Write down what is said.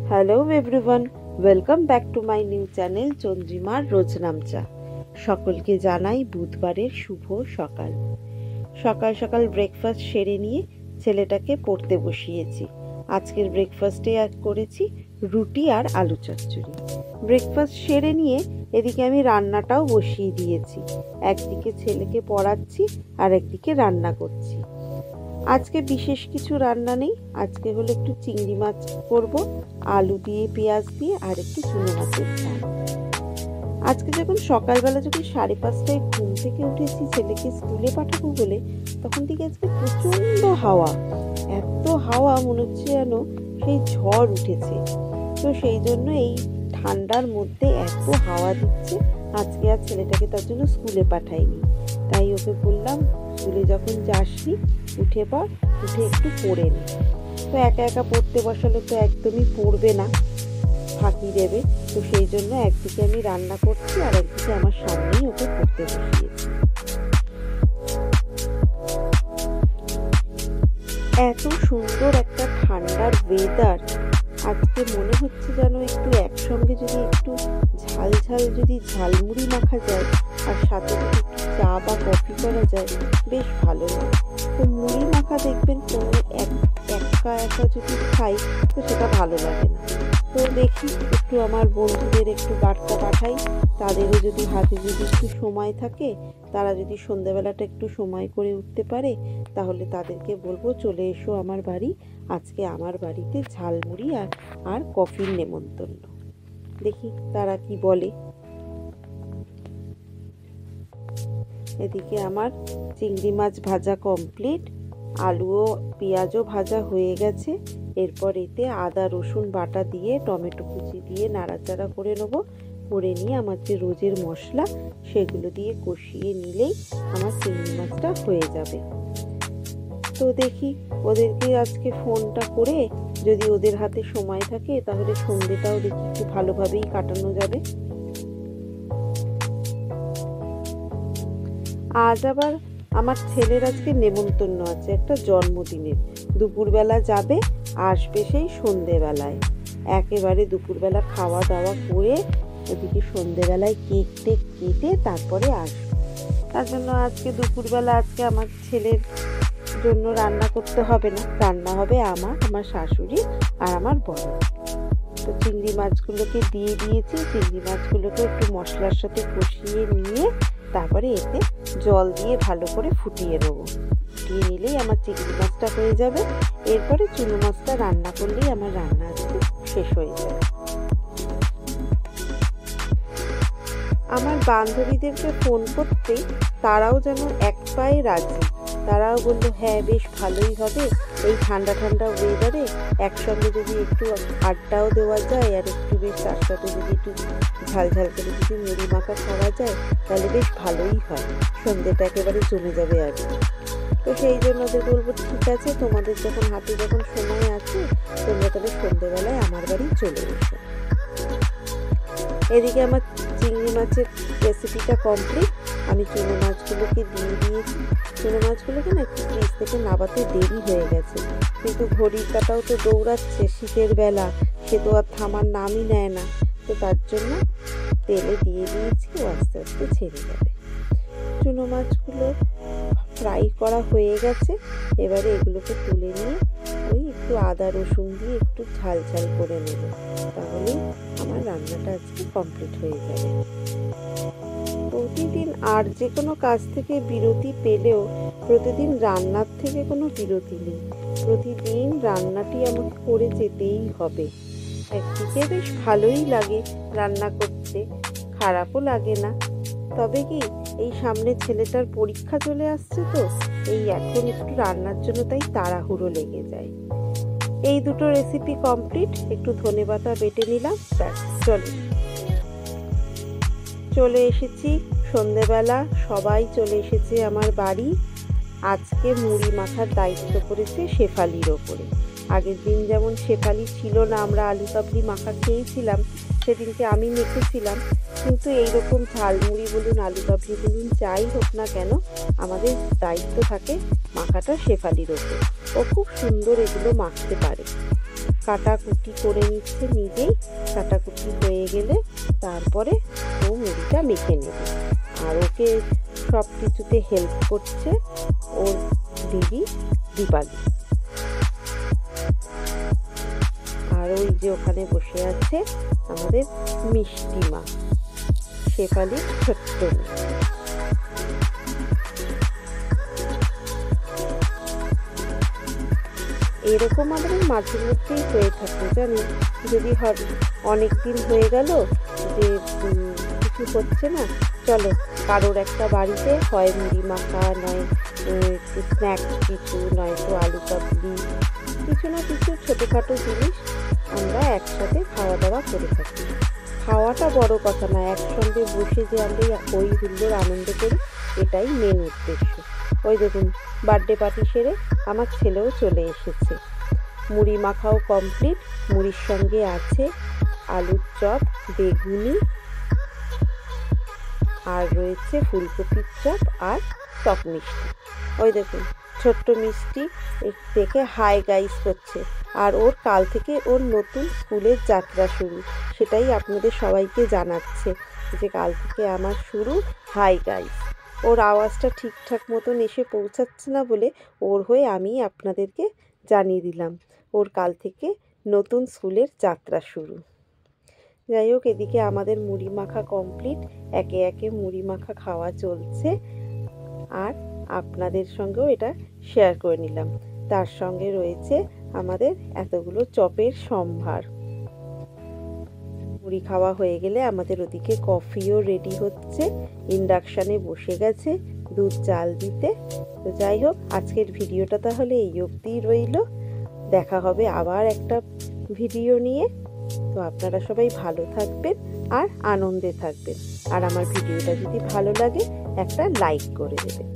Hello everyone, welcome back to my new channel চন্দ্রিমার রোজনামচা। সকলকে জানাই বুধবারের শুভ সকাল। সকাল সকাল ব্রেকফাস্ট সেরে নিয়ে ছেলেটাকে পড়তে বসিয়েছি। আজকের ব্রেকফাস্টে করেছি রুটি আর আলু চচ্চড়ি। ব্রেকফাস্ট সেরে নিয়ে এদিকে আমি রান্নাটাও বসিয়ে দিয়েছি। একদিকে ছেলেকে পড়াচ্ছি আর একদিকে রান্না করছি। আজকে বিশেষ কিছু রান্না নেই, আজকে হলো একটু চিংড়ি মাছ করব, আলু দিয়ে পেঁয়াজ দিয়ে আর একটু চুনো মাছের ঝাল। আজকে যখন সকালবেলা যখন 5:30টায় ঘুম থেকে উঠেছি ছেলেকে স্কুলে পাঠাবো বলে, তখন থেকে আজকে প্রচণ্ড হাওয়া, এত হাওয়া মনে হচ্ছে যেন সেই ঝড় উঠেছে। তো সেই জন্য এই ঠান্ডার মধ্যে এত হাওয়া দিচ্ছে, আজকে আর ছেলেটাকে তার জন্য স্কুলে পাঠাইনি। তাই ওকে বললাম স্কুলে যখন যাসনি উঠে পড়, উঠে একটু পড়ে নি। তো একা একা পড়তে বসালে তো একদমই পড়বে না, ফাঁকি দেবে। তো সেই জন্য একদিকে আমি রান্না করছি আর একদিকে আমার সামনেই ওকে পড়তে বসিয়েছি। এত সুন্দর একটা ঠান্ডার ওয়েদার, আজকে মনে হচ্ছে যেন একটু একসঙ্গে যদি একটু ঝাল ঝাল যদি ঝালমুড়ি মাখা যায় আর সাথে যদি একটু চা বা কফি করা যায়, বেশ ভালো লাগে। তো মুড়ি মাখা দেখবেন কোনো একা একা যদি খাই তো সেটা ভালো লাগে না। তো দেখি একটু আমার বন্ধুদের একটু বার্তা পাঠাই, তাদেরও যদি হাতে যদি একটু সময় থাকে, তারা যদি সন্ধ্যাবেলাটা একটু সময় করে উঠতে পারে, তাহলে তাদেরকে বলবো চলে এসো আমার বাড়ি, আজকে আমার বাড়িতে ঝালমুড়ি আর কফির নেমন্তন্ন। দেখি তারা কি বলে। এদিকে আমার চিংড়ি মাছ ভাজা কমপ্লিট, আলু ও পেঁয়াজও ভাজা হয়ে গেছে। এরপর এতে আদা রসুন বাটা দিয়ে টমেটো কুচি দিয়ে নাড়াচাড়া করে নেবো। করে নিয়ে আমার যে রোজের মশলা সেগুলো দিয়ে কষিয়ে নিলেই আমার চিংড়ি মাছটা হয়ে যাবে। তো দেখি ওদেরকে আজকে ফোনটা করে যদি ওদের হাতে সময় থাকে তাহলে সন্ধ্যেটাও দেখি একটু ভালোভাবেই কাটানো যাবে। আজ আবার আমার ছেলের আজকে নেমন্তন্ন আছে একটা জন্মদিনের। দুপুরবেলা যাবে, আসবে সেই সন্ধেবেলায়। একেবারে দুপুরবেলা খাওয়া দাওয়া করে ওদিকে সন্ধেবেলায় কেক টেক কেটে তারপরে আসবে। তার জন্য আজকে দুপুরবেলা আজকে আমার ছেলের জন্য রান্না করতে হবে না, রান্না হবে আমার শাশুড়ি আর আমার বড়। তো চিংড়ি মাছগুলোকে দিয়ে দিয়েছি, চিংড়ি মাছগুলোকে একটু মশলার সাথে কষিয়ে নিয়ে তারপরে এতে জল দিয়ে ভালো করে ফুটিয়ে নেবো। ফুটিয়ে নিলেই আমার চিংড়ি মাছটা হয়ে যাবে। এরপরে চুনো মাছটা রান্না করলেই আমার রান্না আজকে শেষ হয়ে যাবে। আমার বান্ধবীদেরকে ফোন করতেই তারাও যেন এক পায়ে রাজি। তারাও বললো হ্যাঁ বেশ ভালোই হবে, এই ঠান্ডা ঠান্ডা ওয়েদারে একসঙ্গে যদি একটু আড্ডাও দেওয়া যায় আর একটু বেশ তার সাথে যদি একটু ঝাল ঝাল করে যদি মুড়ি মাখা খাওয়া যায় তাহলে বেশ ভালোই হয়, সন্ধ্যেটা একেবারে জমে যাবে আর কি। তো সেই জন্য ওদের বলবো ঠিক আছে, তোমাদের যখন হাতে যখন সময় আছে তোমরা তাহলে সন্ধ্যেবেলায় আমার বাড়ি চলে এসো। এদিকে আমার চিংড়ি মাছের রেসিপিটা কমপ্লিট। আমি চুনো মাছগুলোকে দিয়ে দিয়েছি। চুনো মাছগুলোকে না একটু ফ্রিজ থেকে নাবাতে দেরি হয়ে গেছে, কিন্তু ঘড়ির কাঁটাও তো দৌড়াচ্ছে, শীতের বেলা সে তো আর থামার নামই নেয় না। তো তার জন্য তেলে দিয়ে দিয়েছি, ও আস্তে আস্তে ছেড়ে যাবে। চুনো মাছগুলো ফ্রাই করা হয়ে গেছে। এবারে এগুলোকে তুলে নিয়ে ওই একটু আদা রসুন দিয়ে একটু ঝাল ঝাল করে নেব, তাহলেই আমার রান্নাটা আজকে কমপ্লিট হয়ে যাবে। প্রতিদিন আর যে কোনো কাজ থেকে বিরতি পেলেও প্রতিদিন রান্নার থেকে কোনো বিরতি নেই। প্রতিদিন রান্নাটি আমাকে করে যেতেই হবে। একদিকে বেশ ভালোই লাগে রান্না করতে, খারাপও লাগে না। তবে কি এই সামনে ছেলেটার পরীক্ষা চলে আসছে, তো এই এখন একটু রান্নার জন্য তাই তাড়াহুড়ো লেগে যায়। এই দুটো রেসিপি কমপ্লিট, একটু ধনেপাতা বেটে নিলাম, ব্যাস চলে এসেছি। সন্ধেবেলা সবাই চলে এসেছে আমার বাড়ি। আজকে মুড়ি মাখার দায়িত্ব করেছে শেফালির ওপরে। আগের দিন যেমন শেফালি ছিল না, আমরা আলু কাবলি মাখা খেয়েছিলাম, সেদিনকে আমি মেখেছিলাম। কিন্তু এইরকম ঝালমুড়ি বলুন আলু কাবলি বলুন যাই হোক না কেন, আমাদের দায়িত্ব থাকে মাখাটা শেফালির ওপর। ও খুব সুন্দর এগুলো মাখতে পারে। কাটাকুটি করে নিচ্ছে, নিজেই কাটাকুটি হয়ে গেলে তারপরে ও মুড়িটা মেখে নেবে। আর ওকে সব কিছুতে হেল্প করছে ওর দিদি দীপালি। আর ওই যে ওখানে বসে আছে আমাদের মিষ্টি মা, শেফালির ছোট্ট মেয়ে। এরকম আমাদের মাঝে মধ্যেই হয়ে থাকে জানি, যদি অনেক দিন হয়ে গেল যে কিছু হচ্ছে না, চলো কারোর একটা বাড়িতে হয় মুড়ি মাখা, নয় একটু স্ন্যাক্স কিছু, নয়তো আলু কাবলি, কিছু না কিছু ছোটোখাটো জিনিস আমরা একসাথে খাওয়া দাওয়া করে থাকি। খাওয়াটা বড় কথা না, একসঙ্গে বসে যে আমরা ওই হুল্লোড় আনন্দ করি, এটাই মেন উদ্দেশ্য। ওই দেখুন বার্থডে পার্টি সেরে আমার ছেলেও চলে এসেছে। মুড়ি মাখাও কমপ্লিট, মুড়ির সঙ্গে আছে আলুর চপ, বেগুনি, আর রয়েছে ফুলকপির চপ আর টক মিষ্টি। ওই দেখুন ছোট্ট মিষ্টি দেখে হাই গাইস করছে। আর ওর কাল থেকে ওর নতুন স্কুলের যাত্রা শুরু, সেটাই আপনাদের সবাইকে জানাচ্ছে যে কাল থেকে আমার শুরু হাই গাইস। ওর আওয়াজটা ঠিকঠাক মতন এসে পৌঁছাচ্ছে না বলে ওর হয়ে আমি আপনাদেরকে জানিয়ে দিলাম ওর কাল থেকে নতুন স্কুলের যাত্রা শুরু। যাই হোক, এদিকে আমাদের মুড়ি মাখা কমপ্লিট, একে একে মুড়ি মাখা খাওয়া চলছে। আর আপনাদের সঙ্গেও এটা শেয়ার করে নিলাম। তার সঙ্গে রয়েছে আমাদের এতগুলো চপের সম্ভার। মুড়ি খাওয়া হয়ে গেলে আমাদের ওদিকে কফিও রেডি হচ্ছে, ইন্ডাকশানে বসে গেছে দুধ জাল দিতে। তো যাই হোক, আজকের ভিডিওটা তাহলে এই অবধিই রইল। দেখা হবে আবার একটা ভিডিও নিয়ে। তো আপনারা সবাই ভালো থাকবেন আর আনন্দে থাকবেন। আর আমার ভিডিওটা যদি ভালো লাগে একটা লাইক করে দেবেন।